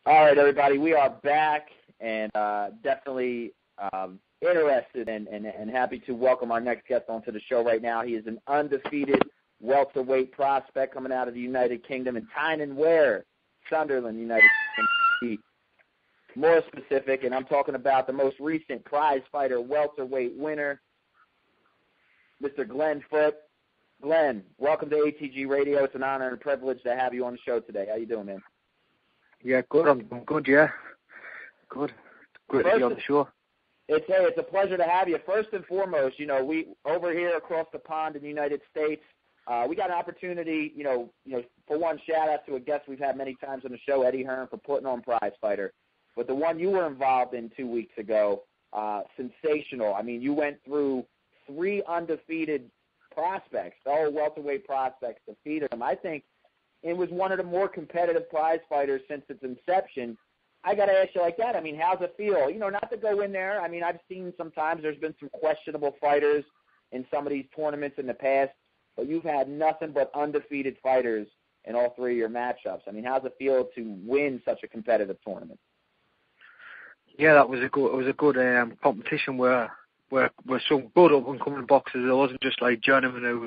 All right, everybody, we are back and definitely interested and happy to welcome our next guest onto the show right now. He is an undefeated welterweight prospect coming out of the United Kingdom in Tyne Ware, Sunderland, United Kingdom. To be more specific, and I'm talking about the most recent PRIZEFIGHTER welterweight winner, Mr. Glenn Foote. Glenn, welcome to ATG Radio. It's an honor and a privilege to have you on the show today. How you doing, man? Yeah, good. I'm good, yeah. Good. Great to be on the show. It's a pleasure to have you. First and foremost, we over here across the pond in the United States, we got an opportunity, for one, shout out to a guest we've had many times on the show, Eddie Hearn, for putting on PRIZEFIGHTER. But the one you were involved in 2 weeks ago, sensational. I mean, you went through 3 undefeated prospects, fellow welterweight prospects, defeated them. I think it was one of the more competitive PRIZEFIGHTERs since its inception. I got to ask you like that. I mean, how's it feel? Not to go in there. I mean, I've seen sometimes there's been some questionable fighters in some of these tournaments in the past, but you've had nothing but undefeated fighters in all 3 of your matchups. I mean, how's it feel to win such a competitive tournament? Yeah, that was a good competition where some good up-and-coming boxers. It wasn't just like journeyman who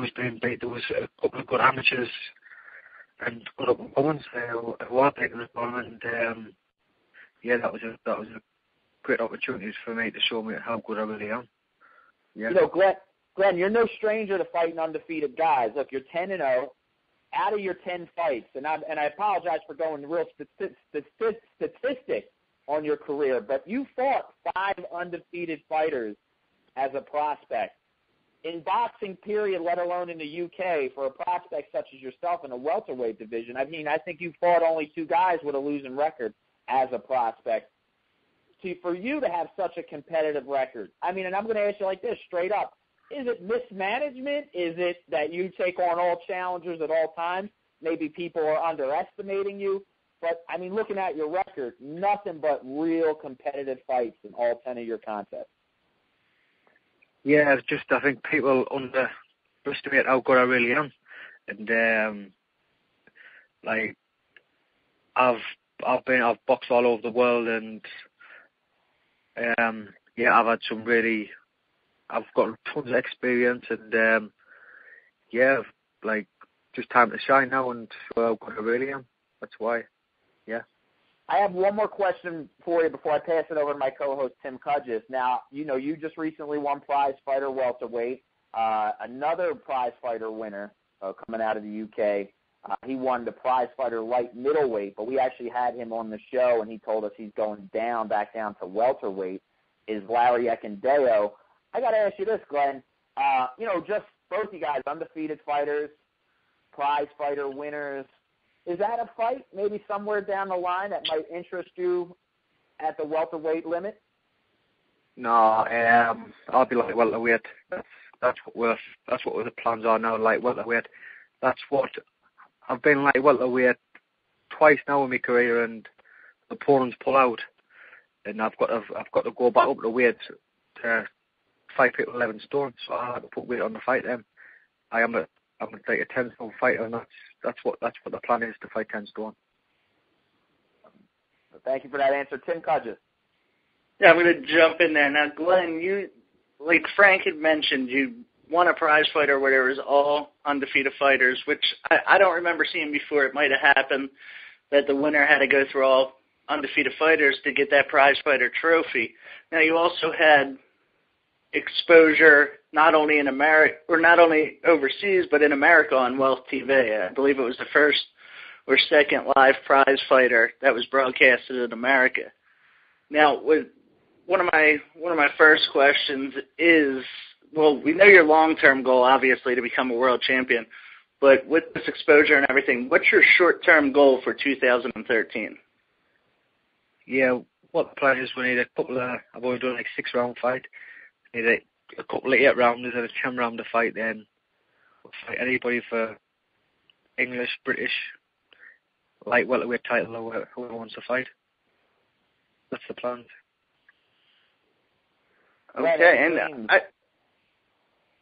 was being beat. There was a couple of good amateurs and good up-and-comers who were taking the tournament. Yeah, that was a great opportunity for me to show me how good I really am. Yeah. Glenn, you're no stranger to fighting undefeated guys. Look, you're 10-0 out of your 10 fights, and I apologize for going real statistic on your career, but you fought 5 undefeated fighters as a prospect. In boxing, period, let alone in the UK, for a prospect such as yourself in the welterweight division, I mean, I think you fought only 2 guys with a losing record as a prospect. See, for you to have such a competitive record, I mean, and I'm going to ask you like this, straight up, is it mismanagement? Is it that you take on all challengers at all times? Maybe people are underestimating you? But, I mean, looking at your record, nothing but real competitive fights in all 10 of your contests. Yeah, it's just I think people underestimate how good I really am. And, I've boxed all over the world and, I've had some really, I've got tons of experience and, just time to shine now and show how good I really am. That's why. Yeah. I have one more question for you before I pass it over to my co-host, Tim Cudgis. Now, you just recently won PRIZEFIGHTER welterweight. Another PRIZEFIGHTER winner coming out of the UK. He won the PRIZEFIGHTER light middleweight, but we actually had him on the show, and he told us he's going back down to welterweight, is Larry Ekindeo. I got to ask you this, Glenn. Just both you guys, undefeated fighters, PRIZEFIGHTER winners. Is that a fight maybe somewhere down the line that might interest you at the welterweight limit? No, I'll be like welterweight. That's what the plans are now. Like welterweight. That's what I've been like welterweight twice now in my career, and the opponents pull out, and I've got to go back up the weight to fight people 11 stone. So I have to put weight on the fight. Then I'm like a 10-stone fighter, and that's what the plan is, to fight 10 stone. Thank you for that answer, Tim Cudgis. Yeah, I'm going to jump in there now, Glenn. You, like Frank had mentioned, you won a PRIZEFIGHTER where there was all undefeated fighters, which I don't remember seeing before. It might have happened that the winner had to go through all undefeated fighters to get that PRIZEFIGHTER trophy. Now you also had exposure not only in America, or not only overseas, but in America on Wealth TV. I believe it was the first or second live PRIZEFIGHTER that was broadcasted in America. Now, one of my first questions is, well, we know your long-term goal, obviously, to become a world champion, but with this exposure and everything, what's your short-term goal for 2013? Yeah, what the plan is, we need a couple of, I've only done like 6-round fight. We need a couple of 8-rounders and a 10-rounder fight, then we'll fight anybody for English, British, light welterweight title, or whoever wants to fight. That's the plan. Okay,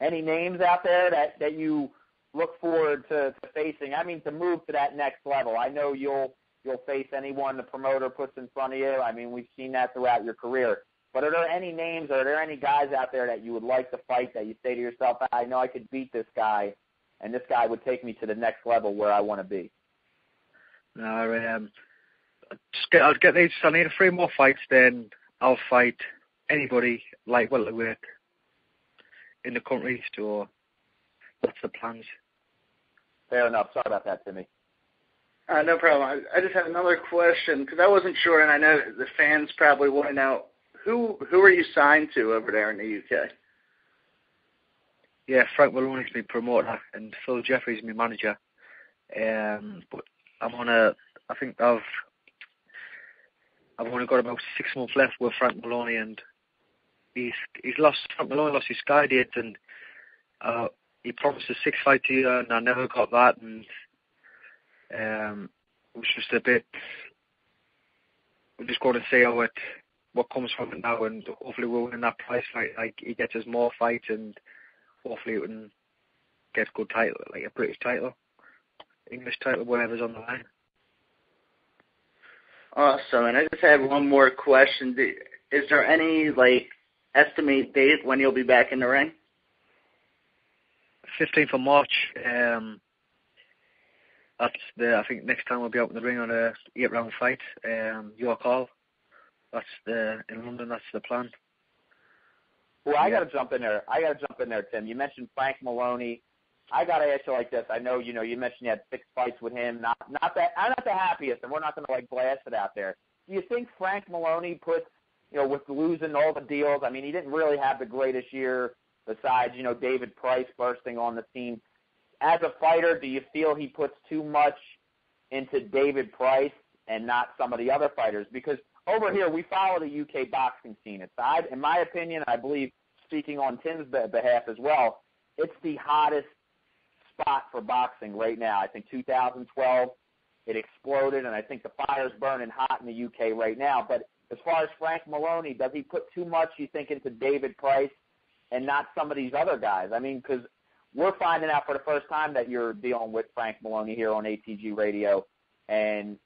any names out there that you look forward to facing? I mean, to move to that next level. I know you'll you'll face anyone the promoter puts in front of you. I mean, we've seen that throughout your career. But are there any names, are there any guys out there that you would like to fight that you say to yourself, I know I could beat this guy, and this guy would take me to the next level where I want to be? No, I'll get these. I need 3 more fights, then I'll fight anybody like welterweight in the country. So that's the plans. Fair enough. Sorry about that, Timmy. No problem. I just had another question because I wasn't sure, and I know the fans probably want to know who are you signed to over there in the UK? Yeah, Frank Maloney's my promoter, and Phil Jeffries my manager. But I'm on I think I've only got about 6 months left with Frank Maloney, and Frank Maloney lost his Sky date, and he promised a 6-fight year, and I never got that, and it was just a bit. We're just going to see what comes from it now, and hopefully we'll win that prize fight. Like, he gets us more fights, and hopefully we can get a good title, like a British title, English title, whatever's on the line. Awesome. And I just had one more question. Is there any estimate date when you'll be back in the ring? 15th of March. That's I think next time we'll be out in the ring on a 8-round fight. York Hall. That's in London. That's the plan. Well, I got to jump in there. Tim. You mentioned Frank Maloney. I got to ask you like this. I know, you mentioned you had 6 fights with him. I'm not the happiest, and we're not going to blast it out there. Do you think Frank Maloney puts, with losing all the deals? I mean, he didn't really have the greatest year besides, David Price bursting on the scene. As a fighter, do you feel he puts too much into David Price and not some of the other fighters? Because over here, we follow the UK boxing scene. In my opinion, I believe, speaking on Tim's behalf as well, it's the hottest spot for boxing right now. I think 2012, it exploded, and I think the fire's burning hot in the UK right now. But as far as Frank Maloney, does he put too much, you think, into David Price and not some of these other guys? I mean, because we're finding out for the first time that you're dealing with Frank Maloney here on ATG Radio, and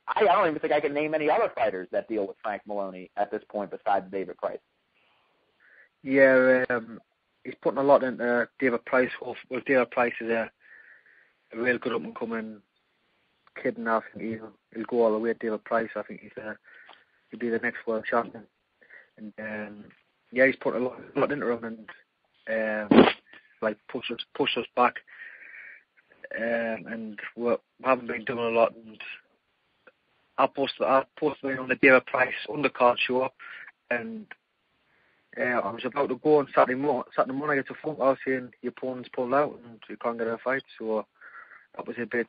I don't even think I can name any other fighters that deal with Frank Maloney at this point besides David Price. Yeah, he's putting a lot into David Price. Well, David Price is a real good up-and-coming kid, and I think he'll go all the way. David Price, I think he'll be the next world champion. And yeah, he's put a lot into him, and push us back. And we haven't been doing a lot. And I posted on the David Price undercard show, and I was about to go on Saturday morning. I get a phone call saying your opponent's pulled out and you can't get a fight. So that was a bit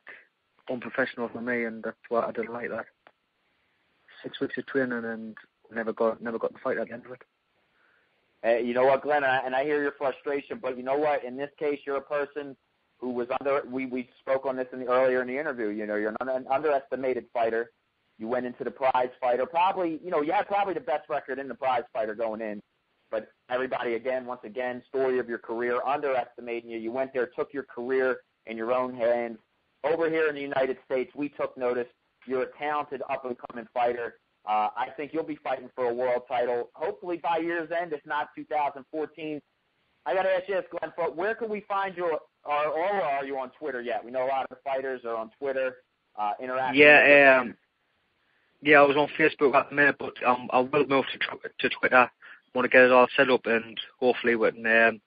unprofessional for me, and that's why I didn't like that. 6 weeks of training and never got the fight at the end of it. You know what, Glenn, and I hear your frustration, but you know what? In this case, you're a person who was we spoke on this earlier in the interview. You're an underestimated fighter. You went into the prize fighter. Probably, you had probably the best record in the prize fighter going in. But everybody, once again, story of your career, underestimating you. You went there, took your career in your own hands. Over here in the United States, we took notice. You're a talented, up-and-coming fighter. I think you'll be fighting for a world title, hopefully by year's end, if not 2014. I got to ask you this, Glenn, where can we find you, or are you on Twitter yet? We know a lot of the fighters are on Twitter, interacting. Yeah, I was on Facebook at the minute, but I will move to Twitter. I want to get it all set up, and hopefully we can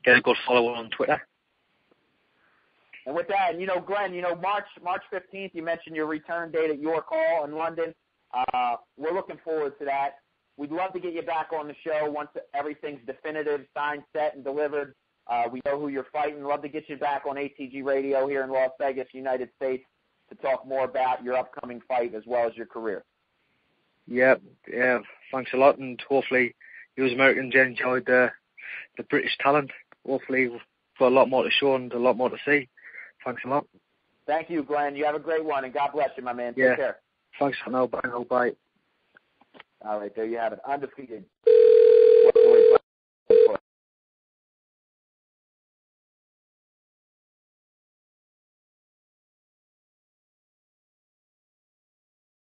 get a good follower on Twitter. And with that, Glenn, March 15th, you mentioned your return date at York Hall in London. We're looking forward to that. We'd love to get you back on the show once everything's definitive, signed, set, and delivered. We know who you're fighting. Love to get you back on ATG Radio here in Las Vegas, United States, to talk more about your upcoming fight as well as your career. Yeah, thanks a lot, and hopefully you as Americans enjoyed the British talent. Hopefully we've got a lot more to show and a lot more to see. Thanks a lot. Thank you, Glenn. You have a great one, and God bless you, my man. Yeah. Take care. Thanks for now. Bye. All right, there you have it. Undefeated.